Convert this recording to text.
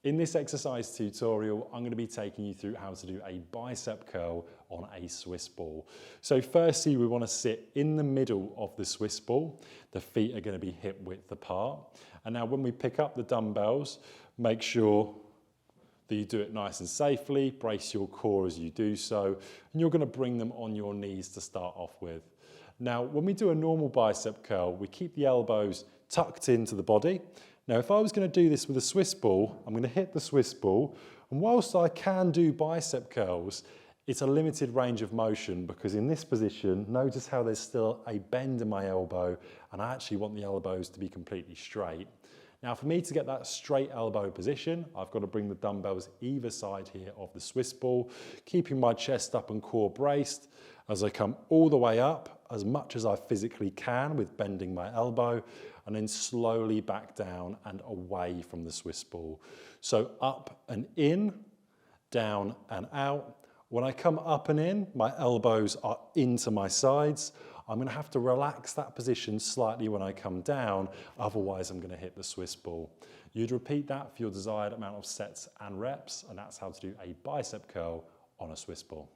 In this exercise tutorial, I'm going to be taking you through how to do a bicep curl on a Swiss ball. So firstly, we want to sit in the middle of the Swiss ball. The feet are going to be hip width apart. And now when we pick up the dumbbells, make sure that you do it nice and safely, brace your core as you do so, and you're going to bring them on your knees to start off with. Now, when we do a normal bicep curl, we keep the elbows tucked into the body. Now, if I was going to do this with a Swiss ball, I'm going to hit the Swiss ball, and whilst I can do bicep curls, it's a limited range of motion because in this position, notice how there's still a bend in my elbow, and I actually want the elbows to be completely straight. Now, for me to get that straight elbow position, I've got to bring the dumbbells either side here of the Swiss ball, keeping my chest up and core braced as I come all the way up as much as I physically can with bending my elbow, and then slowly back down and away from the Swiss ball. So up and in, down and out. When I come up and in, my elbows are into my sides. I'm going to have to relax that position slightly when I come down, otherwise I'm going to hit the Swiss ball. You'd repeat that for your desired amount of sets and reps, and that's how to do a bicep curl on a Swiss ball.